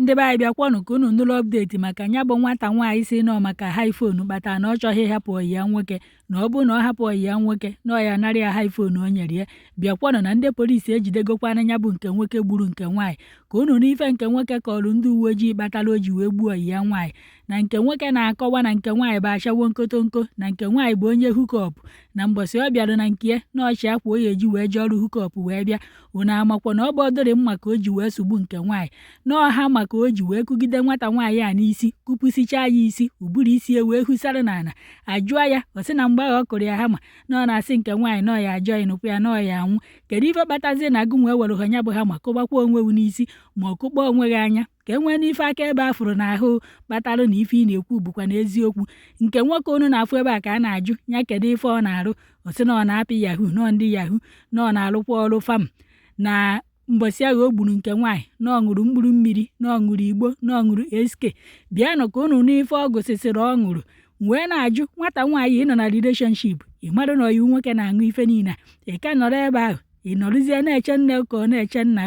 ndị be anyị bịakwanụ ka unu nụrụ update maka ya bụ nwata nwaanyị si nọ maka iPhone kpatara na ọ chọghị ịhapụ ọyị ya nwoke na ọ bụ na ọ hapụ ọyị ya nwoke na ọ ya narị ya iPhone o nyere ya. Bịakwanụ na ndị polisi ejidegokwana ya bụ nke nwoke gburu nke nwaanyị ka unu n'ife nke nwoke kọrọ ndị uwe ojii kpatara o ji wee gbuo ọyị ya nwaanyị, na nke nwoke na-akọwa na nke nwaanyị bụ achawo nkotonko na nke nwaanyị bụ onye hookup, na mbọsị ọ bịara na nke ya na ọchị akwa o eji wee jee ọrụ hookup wee bịa. Unu amakwa na ọ bụ ọdịrị mma ka o ji wee sogbu nke nwaanyị na ọha maka o ji wee kụgide nwata nwaanyị a n'isi kụpụsichaa ya isi ụbụrụ isi ya wee hụsara n'ala. Ajụọ ya ọ sị na mgbe ahụ ọ kụrụ ya hama na ọ na-asị nke nwaanyị na ọ ya ajọ ịnụkwa ya na ọ ya anwụ. Kedu ife kpatazie na agụ nwee were ha nya bụ hama kụbakwa onwe wu n'isi ma ọ kụkpọ onwe gị anya ka e nwee n'ife aka ebe afụrụ n'ahụ kpatara na ife ị na-ekwu bụkwa n'eziokwu. Nke nwoke unu na-afụ ebe a ka a na-ajụ ya kedu ife ọ na-arụ, ọ sị na ọ na-apị yahoo na ndị yahoo na ọ na-arụkwa ọrụ fam, na mbọsị ahụ o gburu nke nwaanyị na ọ ṅụrụ mkpụrụ mmiri na ọ ṅụrụ igbo na ọ ṅụrụ SK. Bịanụ ka unu n'ife ọ gụsịsịrị ọ ṅụrụ wee na-ajụ nwata nwaanyị ịnọ na relationship ị mara na ọyị nwoke na-aṅụ ife niile ị ka nọrọ ebe ahụ ị nọrụzie na-eche nne ka ọ na-eche nna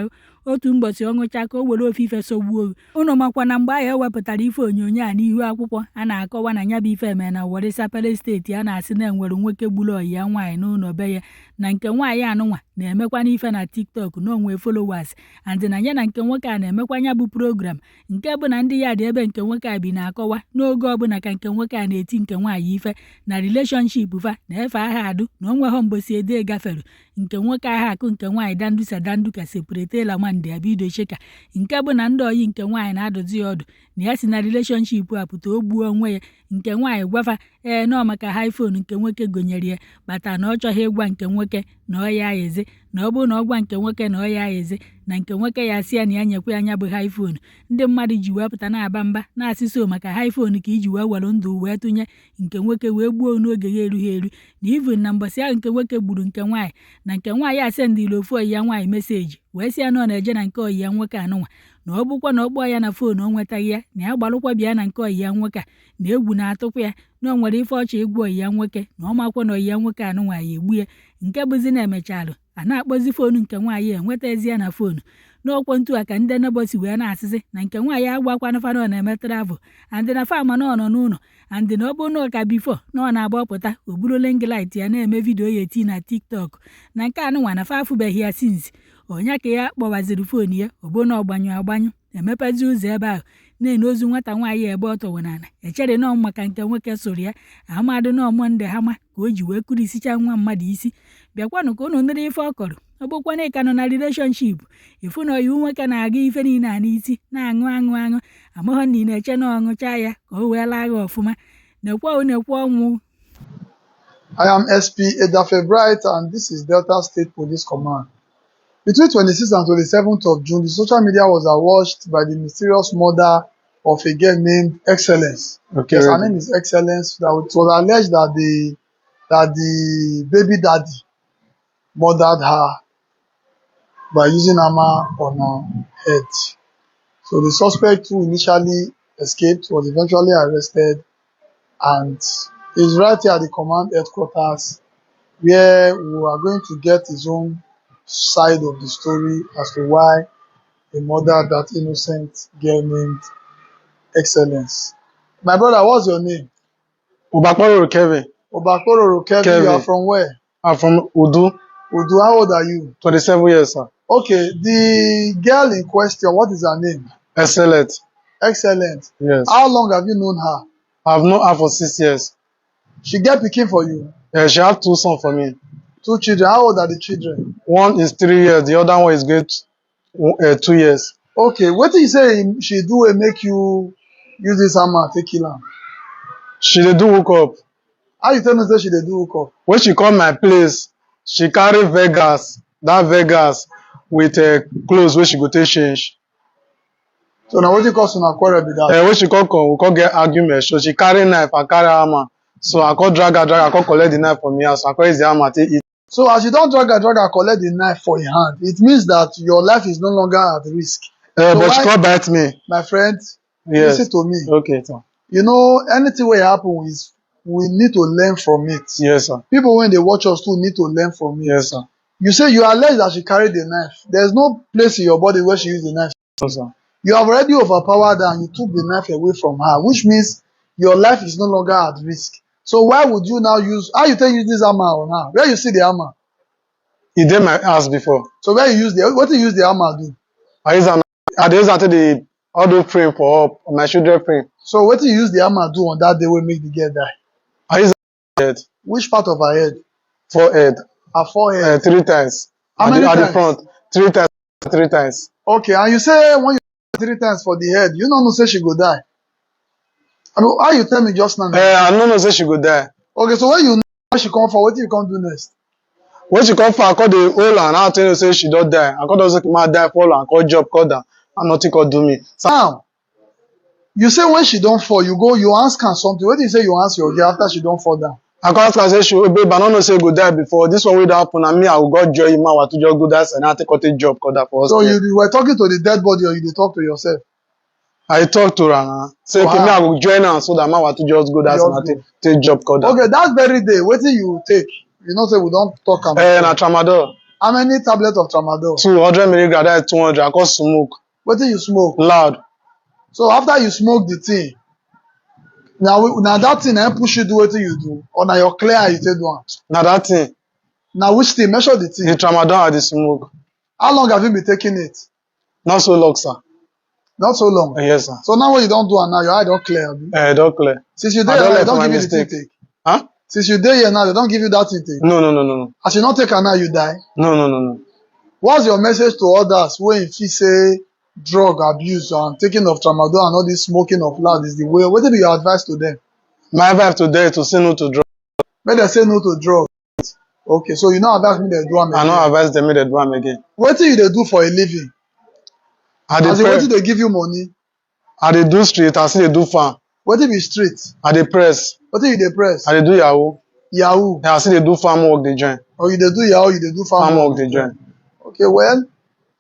otu mbọsị ọ ṅụcha ka o were ofe ife sogbuo. Unu makwa na mgbe ahụ ewepụtara ife onyonyo a n'ihu akwụkwọ a na-akọwa na ya bụ ife eme na Warri Sapele steeti a na-asị na enwere nwoke gburu ọyị ya nwaanyị n'ụlọ be ya, na nke nwaanyị anụnwa na-emekwa n'ife na TikTok na onwe followers and na ya na nke nwoke a na-emekwa ya bụ program nke bụ na ndị ya dị ebe nke nwoke a bi na-akọwa n'oge ọbụla ka nke nwoke a na-eti nke nwaanyị ife na relationship fa na-efe aha adụ na onweghọ mgbosi ede gafere nke nwoke aha akụ nke nwaanyị danduka separatela nwande abido cheka nke bụ na ndị oyi nke nwaanyị na-adụzi ya ọdụ na ya si na relationship a pụta o gbuo onwe ya. Nke nwaanyị gwafa nọọ maka iPhone nke nwoke gonyere ya kpata na ọ chọghị ịgwa nke nwoke na ọ ya eze na ọ bụrụ na ọ gwa nke nwoke na ọ ya eze na nke nwoke ya sị ya na ya nyekwa anya bụ iPhone. Ndị mmadụ ji wee pụta na-aba mba na-asị so maka iPhone ka iji wee were ndụ wee tụnye nke nwoke wee gbuo n'oge ya erughị eru na even na mbọsị ahụ nke nwoke gburu nke nwaanyị na nke nwaanyị asendịrị ofu ọyị ya nwaanyị meseji wee sị ya na ọ na-eje na nke ọyị ya nwoke anụnwa na ọ bụkwa na ọ kpọọ ya na foonu o nwetaghị ya na ya gbalụkwa bịa na nke ọyị ya nwoke a na egwu na-atụkwa ya na ọ nwere ife ọchị ịgwa ọyị ya nwoke na ọ makwa na ọyị ya nwoke anụnwa ya egbu ya. Nke bụzi na-emechalụ a na-akpọzi foonu nke nwaanyị enwetazi ya na foonu n'ọkwa ntu a ka ndị nebosi wee na-asịsị na nke nwaanyị agbakwana fa na ọ na-eme travel andị na fama na ọ nọ n'ụlọ andị na ọ bụ na ọka bifo na ọ na-agba ọpụta o buru linglit ya na-eme vidiyo ya eti na TikTok na nke anụnwa na fa afụbeghị ya since onye ka ya kpọwaziri foonu ya ọ bụ na ọgbanyụ agbanyụ emepezi ụzọ ebe ahụ na-ene ozu nwata nwaanyị ebe ọ tọwenala echere na maka nke nwoke soro ya amadụ na ọmụnde hama ka o ji wee kurisicha nwa mmadụ isi. Bịakwanụ ka unu nụrụ ife ọ kọrọ ọ bụkwana ịka nọ na relationship ịfụ na ọyị nwoke na-aga ife niile a n'isi na-aṅụ aṅụ amaghọ na ị na-eche na ọṅụcha ya ka o wee laa gha ọfụma na-ekwe ọnwụ. I am SP Edafe Bright and this is Delta State Police Command. Between 26th and 27th of June, the social media was awash by the mysterious murder of a girl named Excellence. Okay. Yes, her name is Excellence. That it was alleged that the baby daddy murdered her by using hammer on her head. So the suspect who initially escaped was eventually arrested and is right here at the command headquarters where we are going to get his own side of the story as to why he murdered that innocent girl named Excellence. My brother, what's your name? Obakporo Kevin. Obakporo Kevin. You are from where? I'm from Udu. Udu, how old are you? 27 years, sir. Okay, the girl in question, what is her name? Excellent. Excellent. Yes. How long have you known her? I've known her for 6 years. She get pikin for you? Yeah, she have 2 sons for me. 2 children. How old are the children? One is 3 years, the other one is going 2 years. Okay, what did you say she do and make you use this hammer to kill her? She dey do hookup. How you tell me say she dey do hookup? When she come my place, she carry Vegas, that Vegas with clothes wey she go take change. So now what you cause una quarrel be that? When she come, we come get argument. So she carry knife, I carry hammer. So I come drag her, come collect the knife from me house. So I come use the hammer take eat. So as you don drag her, collect the knife for your hand, it means that your life is no longer at risk. So But she come bite me. My friend, Yes. listen to me. Okay, sir. You know, anything wey happen is we need to learn from it. Yes, sir. People when they watch us too need to learn from it. Yes, sir. You say you allege that she carried the knife. There's no place in your body where she used the knife. Yes, sir. You have already overpowered her and you took the knife away from her, which means your life is no longer at risk. So why would you now how you use this hammer on her? Where you see the hammer? E dey my house before. So where you use what do you use the hammer do? I dey use am take dey auto frame for up my children frame. So what do you use the hammer do on that day wey make the girl die? I use am head. Which part of her head? Forehead. Her forehead. 3 times. How many at times? the front. 3 times. 3 times. Okay, and you say when you 3 times for the head, you no know say she go die. I mean, how you tell me just now? I no know say she go die. Okay, so when you know when she come for, wetin you come do next? When she come for, I call the hold am, now tell you say she don die. I call don say ma die, fall am, call job, call down, and nothing come do me. So, now, you say when she don fall, you ask am something. Wetin you say you ask your girl after she don fall down? I come ask her say, babe, I no know say you go die before. This one wey don happen, and me, I go go join you, ma, wa to just go that side, now take out a job, call that for us. So you were talking to the dead body, or you dey talk to yourself? I talk to her now. Say, okay, me, I go join her so that ma wa to just go that side, take job, call that. Okay, that very day, wetin you take? You know say we don talk am. Na tramadol. How many tablets of tramadol? 200 milligram, that is 200. I come smoke. Wetin you smoke? Loud. So after you smoke the thing, na that thing na push you do wetin you do, or na your clear eye you take do am? Na that thing. Na which thing? Measure the thing. The tramadol I dey smoke. How long have you been taking it? Not so long, sir. Not so long? Yes, sir. So now when you don do am now, your eye don clear, abi? Don clear. Since you dey here now, they don give you the thing take? Huh? Since you dey here now, they don give you that thing take? No. As you no take am now, you die? No. What's your message to others wey you feel say drug abuse and taking of tramadol and all this smoking of loud is the way? Wetin be your advice to them? My advice to them is to say no to drugs. Make dem say no to drugs. Okay, so you no advise me dem do am again? I no advise them make dem do am again. Wetin you dey do for a living? As in wetin dey give you money? I dey do street, I still dey do farm. Wetin be street? I dey press. Wetin you dey press? I dey do yahoo. Yahoo? I still dey do farm work dey join. Or you dey do yahoo, you dey do farm work dey join. Okay, well,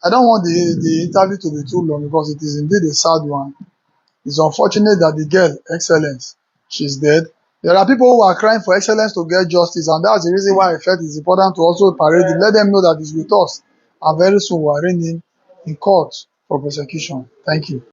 I don't want the interview to be too long because it is indeed a sad one. It's unfortunate that the girl, Excellence, she's dead. There are people who are crying for Excellence to get justice, and that's the reason why I felt it's important to also parade it. Let them know that it's with us, and very soon we are arraigning in court for prosecution. Thank you.